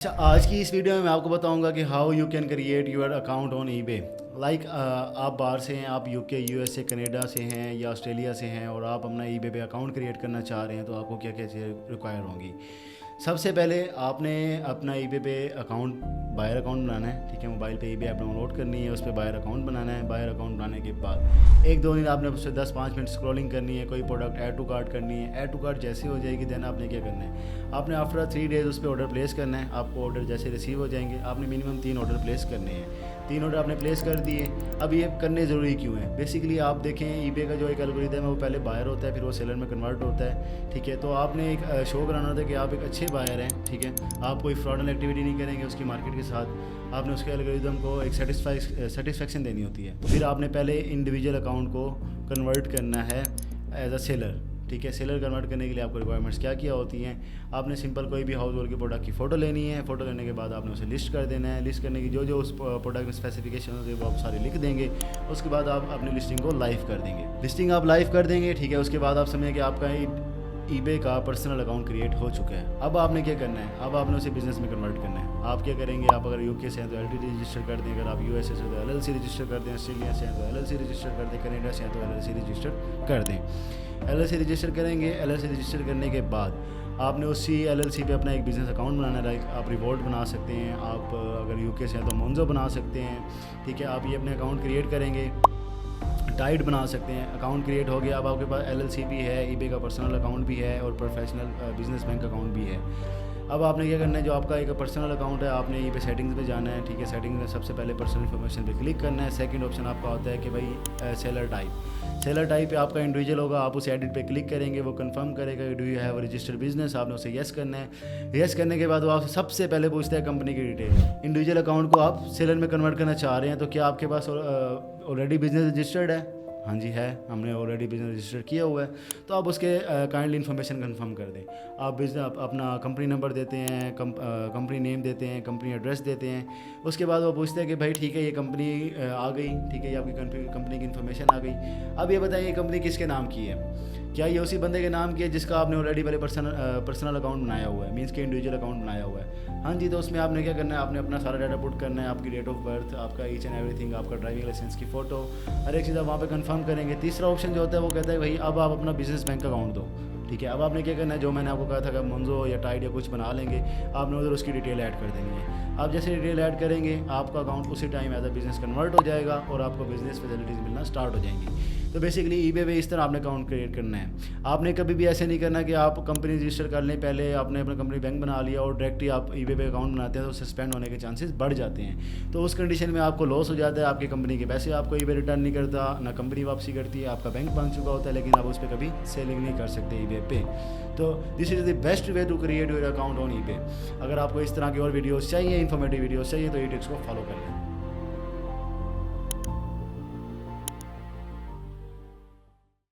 अच्छा, आज की इस वीडियो में मैं आपको बताऊंगा कि how you can create your account on eBay. Like आप बाहर से हैं, आप यूके, यूएसए, कनाडा से हैं या ऑस्ट्रेलिया से हैं और आप अपना ईबे पे अकाउंट क्रिएट करना चाह रहे हैं, तो आपको क्या क्या चीज़ें रिक्वायर होंगी। सबसे पहले आपने अपना ईबे पे अकाउंट, बायर अकाउंट बनाना है। ठीक है, मोबाइल पे ईबे ऐप डाउनलोड करनी है, उस पर बायर अकाउंट बनाना है। बायर अकाउंट बनाने के बाद 1-2 दिन आपने उससे 10-5 मिनट स्क्रॉलिंग करनी है, कोई प्रोडक्ट ऐड टू कार्ट करनी है। ऐड टू कार्ट जैसे हो जाएगी देन आपने क्या करना है, आपने आफ्टर 3 डेज़ उस पर ऑर्डर प्लेस करना है। आपको ऑर्डर जैसे रिसीव हो जाएंगे, आपने मिनिमम 3 ऑर्डर प्लेस करने हैं। 3 ऑर्डर आपने प्लेस कर दिए। अब ये करने ज़रूरी क्यों है? बेसिकली आप देखें, ईबे का जो एक एल्गोरिथम है वो पहले बायर होता है, फिर वो सेलर में कन्वर्ट होता है। ठीक है, तो आपने एक शो कराना होता है कि आप एक अच्छे बायर हैं। ठीक है, आप कोई फ्रॉडन एक्टिविटी नहीं करेंगे उसकी मार्केट के साथ। आपने उसके एल्गोरिथम को एक सेटिस्फेक्शन देनी होती है। फिर आपने पहले इंडिविजुअल अकाउंट को कन्वर्ट करना है एज अ सेलर। ठीक है, सेलर कन्वर्ट करने के लिए आपको रिक्वायरमेंट्स क्या क्या होती हैं, आपने सिंपल कोई भी हाउस होल्ड के प्रोडक्ट की फ़ोटो लेनी है। फ़ोटो लेने के बाद आपने उसे लिस्ट कर देना है। लिस्ट करने की जो जो उस प्रोडक्ट में स्पेसिफिकेशन होती है वो आप सारे लिख देंगे। उसके बाद आप अपनी लिस्टिंग को लाइव कर देंगे। लिस्टिंग आप लाइव कर देंगे। ठीक है, उसके बाद आप समझें कि आपका ईबे का पर्सनल अकाउंट क्रिएट हो चुका है। अब आपने क्या करना है, अब आपने उसे बिज़नेस में कन्वर्ट करना है। आप क्या करेंगे, आप अगर यूके से हैं तो एलटीडी रजिस्टर कर दें, अगर आप यूएसए से तो एलएलसी रजिस्टर कर दें, ऑस्ट्रेलिया से हैं तो एलएलसी रजिस्टर कर दें, कनाडा से हैं तो एलएलसी रजिस्टर कर दें। एलएलसी रजिस्टर करेंगे। एलएलसी रजिस्टर करने के बाद आपने उसी एलएलसी पे अपना एक बिज़नेस अकाउंट बनाना है। लाइक आप रिवोल्ट बना सकते हैं, आप अगर यूके से हैं तो मोन्जो बना सकते हैं। ठीक है, आप ये अपने अकाउंट क्रिएट करेंगे। टाइड बना सकते हैं। अकाउंट क्रिएट हो गया। अब आपके पास एलएलसी भी है, ईबे का पर्सनल अकाउंट भी है और प्रोफेशनल बिजनेस बैंक अकाउंट भी है। अब आपने क्या करना है, जो आपका एक पर्सनल अकाउंट है आपने ये पे सेटिंग्स पे जाना है। ठीक है, सेटिंग्स में सबसे पहले पर्सनल इन्फॉर्मेशन पे क्लिक करना है। सेकंड ऑप्शन आपका होता है कि भाई सेलर टाइप। सेलर टाइप पे आपका इंडिविजुअल होगा, आप उसे एडिट पे क्लिक करेंगे, वो कंफर्म करेगा do you have registered business. आपने उसे येस करना है। येस करने के बाद वो आपसे सबसे पहले पूछता है कंपनी की डिटेल। इंडिविजुअल अकाउंट को आप सेलर में कन्वर्ट करना चाह रहे हैं, तो क्या आपके पास ऑलरेडी बिजनेस रजिस्टर्ड है? हाँ जी है, हमने ऑलरेडी बिजनेस रजिस्टर किया हुआ है। तो आप उसके काइंडली इन्फॉर्मेशन कंफर्म कर दें। आप बिजनेस अपना कंपनी नंबर देते हैं, कंपनी नेम देते हैं, कंपनी एड्रेस देते हैं। उसके बाद वो पूछते हैं कि भाई ठीक है ये कंपनी आ गई। ठीक है, ये आपकी कंपनी की इन्फॉर्मेशन आ गई। अब ये बताइए ये कंपनी किसके नाम की है? क्या ये उसी बंदे के नाम की है जिसका आपने ऑलरेडी पहले पर्सनल अकाउंट बनाया हुआ है, मीन्स के इंडिविजुअल अकाउंट बनाया हुआ है? हाँ जी, तो उसमें आपने क्या करना है, आपने अपना सारा डाटा पुट करना है, आपकी डेट ऑफ बर्थ, आपका ईच एंड एवरीथिंग, आपका ड्राइविंग लाइसेंस की फ़ोटो, हर एक चीज़ आप वहाँ पे कंफर्म करेंगे। तीसरा ऑप्शन जो होता है वो कहता है भाई अब आप अपना बिजनेस बैंक अकाउंट दो। ठीक है, अब आपने क्या करना है, जो मैंने आपको कहा था कि मोन्जो या टाइड या कुछ बना लेंगे, आपने उधर उसकी डिटेल ऐड कर देनी है। आप जैसे डिटेल ऐड करेंगे आपका अकाउंट उसी time as a business convert हो जाएगा और आपको बिज़नेस फैसिलिटीज़ मिलना स्टार्ट हो जाएंगी। तो बेसिकली ईबे पे इस तरह आपने अकाउंट क्रिएट करना है। आपने कभी भी ऐसे नहीं करना कि आप कंपनी रजिस्टर कर लें, पहले आपने अपना कंपनी बैंक बना लिया और डायरेक्टली आप ईबे पे अकाउंट बनाते हैं तो सस्पेंड होने के चांसेस बढ़ जाते हैं। तो उस कंडीशन में आपको लॉस हो जाता है, आपकी कंपनी के पैसे आपको ईबे रिटर्न नहीं करता, ना कंपनी वापसी करती है, आपका बैंक बन चुका होता है, लेकिन आप उस पर कभी सेलिंग नहीं कर सकते ईबे पे। तो this is the best way to create your account on eBay. अगर आपको इस तरह की और वीडियोस चाहिए, इन्फॉर्मेटिव वीडियोस चाहिए, तो ये टिप्स को फॉलो कर लें।